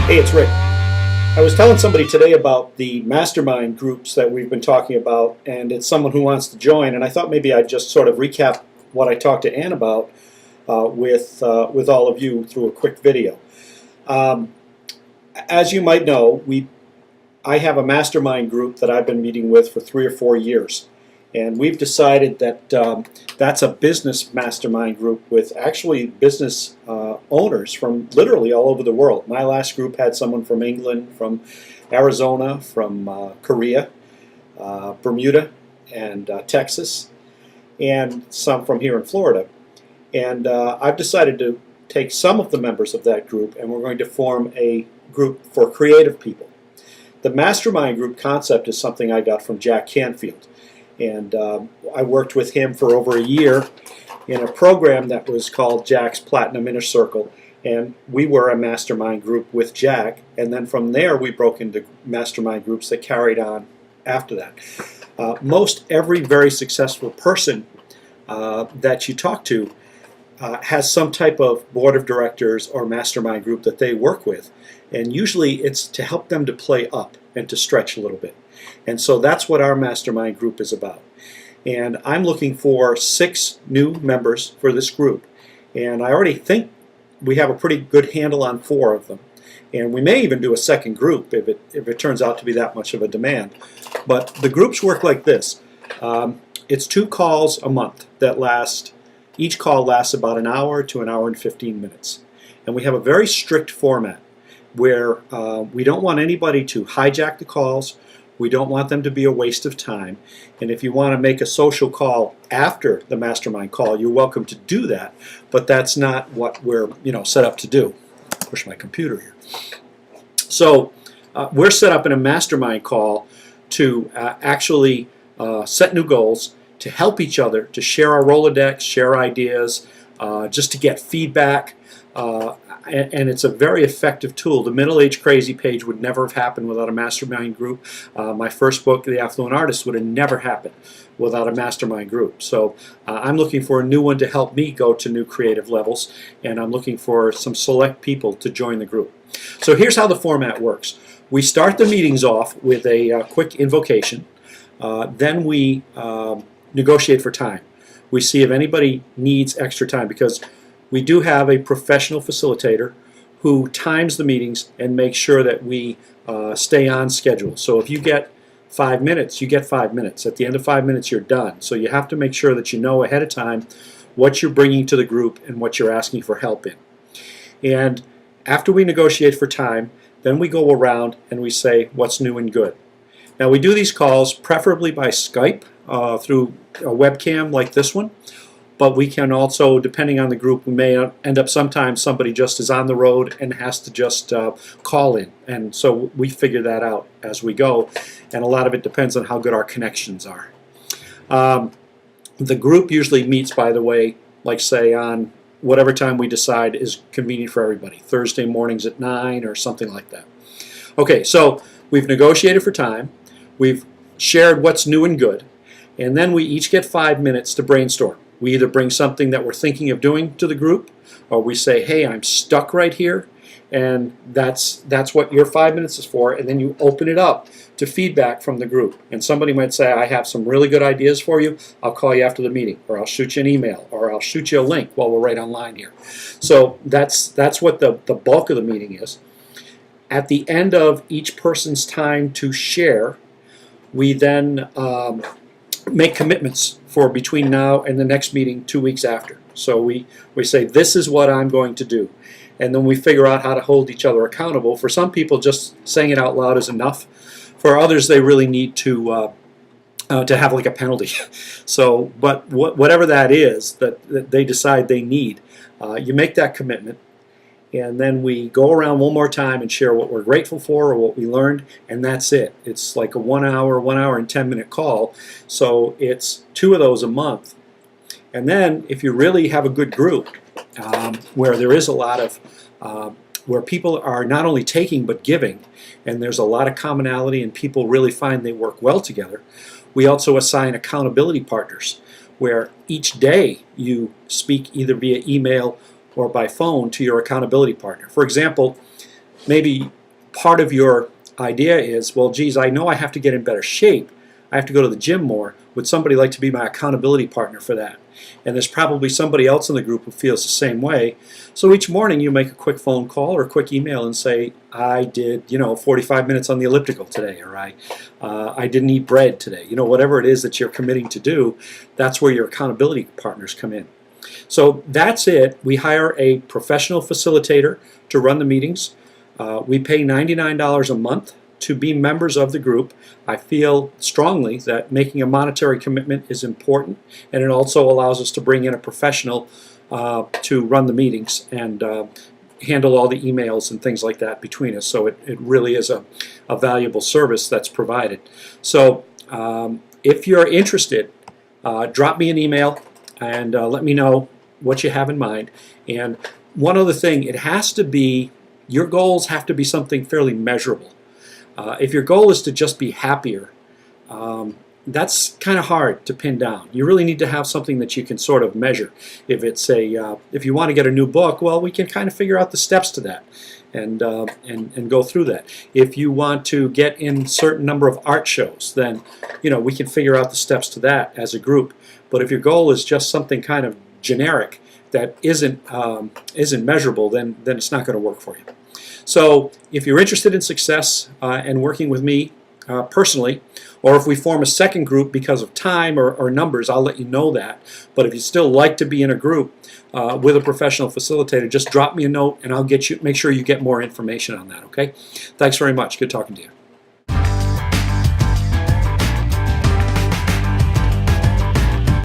Hey, it's Rick. I was telling somebody today about the mastermind groups that we've been talking about, and it's someone who wants to join, and I thought maybe I'd just sort of recap what I talked to Ann about with all of you through a quick video. As you might know, I have a mastermind group that I've been meeting with for 3 or 4 years, and we've decided that that's a business mastermind group with actually business owners from literally all over the world. My last group had someone from England, from Arizona, from Korea, Bermuda, and Texas, and some from here in Florida. And I've decided to take some of the members of that group, and we're going to form a group for creative people. The mastermind group concept is something I got from Jack Canfield. And I worked with him for over a year in a program that was called Jack's Platinum Inner Circle, and we were a mastermind group with Jack, and then from there we broke into mastermind groups that carried on after that. Most every very successful person that you talk to has some type of board of directors or mastermind group that they work with, and usually it's to help them to play up and to stretch a little bit. And so that's what our mastermind group is about. And I'm looking for 6 new members for this group. And I already think we have a pretty good handle on 4 of them. And we may even do a second group if it turns out to be that much of a demand. But the groups work like this. It's 2 calls a month that last. Each call lasts about an hour to an hour and 15 minutes. And we have a very strict format where we don't want anybody to hijack the calls. We don't want them to be a waste of time. And if you want to make a social call after the mastermind call, you're welcome to do that. But that's not what we're set up to do. Push my computer here. So we're set up in a mastermind call to actually set new goals, to help each other, to share our Rolodex, share ideas, just to get feedback. And it's a very effective tool. The Middle Age Crazy page would never have happened without a mastermind group. My first book, The Affluent Artist, would have never happened without a mastermind group. So I'm looking for a new one to help me go to new creative levels, and I'm looking for some select people to join the group. So here's how the format works. We start the meetings off with a quick invocation. Then we negotiate for time. We see if anybody needs extra time, because we do have a professional facilitator who times the meetings and makes sure that we stay on schedule. So if you get 5 minutes, you get 5 minutes. At the end of 5 minutes, you're done. So you have to make sure that you know ahead of time what you're bringing to the group and what you're asking for help in. And after we negotiate for time, then we go around and we say what's new and good. Now we do these calls preferably by Skype through a webcam like this one. But we can also, depending on the group, we may end up sometimes somebody just is on the road and has to just call in. And so we figure that out as we go. And a lot of it depends on how good our connections are. The group usually meets, by the way, like say on whatever time we decide is convenient for everybody. Thursday mornings at 9 or something like that. Okay, so we've negotiated for time. We've shared what's new and good. And then we each get 5 minutes to brainstorm. We either bring something that we're thinking of doing to the group, or we say, hey, I'm stuck right here, and that's what your 5 minutes is for, and then you open it up to feedback from the group. And somebody might say, I have some really good ideas for you, I'll call you after the meeting, or I'll shoot you an email, or I'll shoot you a link while we're right online here. So that's what the bulk of the meeting is. At the end of each person's time to share, we then make commitments for between now and the next meeting 2 weeks after. So we say, this is what I'm going to do. And then we figure out how to hold each other accountable. For some people, just saying it out loud is enough. For others, they really need to have like a penalty. So, but whatever that is that they decide they need, you make that commitment. And then we go around one more time and share what we're grateful for or what we learned, and that's it. It's like a 1 hour and 10-minute call. So it's 2 of those a month. And then if you really have a good group where there is a lot of, where people are not only taking but giving, and there's a lot of commonality and people really find they work well together, we also assign accountability partners where each day you speak either via email or by phone to your accountability partner. For example, maybe part of your idea is, well, geez, I know I have to get in better shape. I have to go to the gym more. Would somebody like to be my accountability partner for that? And there's probably somebody else in the group who feels the same way. So each morning you make a quick phone call or a quick email and say, I did, 45 minutes on the elliptical today, or I didn't eat bread today. Whatever it is that you're committing to do, that's where your accountability partners come in. So that's it. We hire a professional facilitator to run the meetings. We pay $99 a month to be members of the group. I feel strongly that making a monetary commitment is important, and it also allows us to bring in a professional to run the meetings and handle all the emails and things like that between us. So it really is a valuable service that's provided. So if you're interested, drop me an email and let me know what you have in mind. And one other thing, your goals have to be something fairly measurable. If your goal is to just be happier, that's kind of hard to pin down. You really need to have something that you can sort of measure. If you want to get a new book, well, we can kind of figure out the steps to that and go through that. If you want to get in certain number of art shows, then we can figure out the steps to that as a group. But if your goal is just something kind of generic that isn't measurable, then it's not going to work for you. So if you're interested in success and working with me personally, or if we form a second group because of time or numbers, I'll let you know that. But if you still like to be in a group with a professional facilitator, just drop me a note and I'll make sure you get more information on that, okay? Thanks very much. Good talking to you.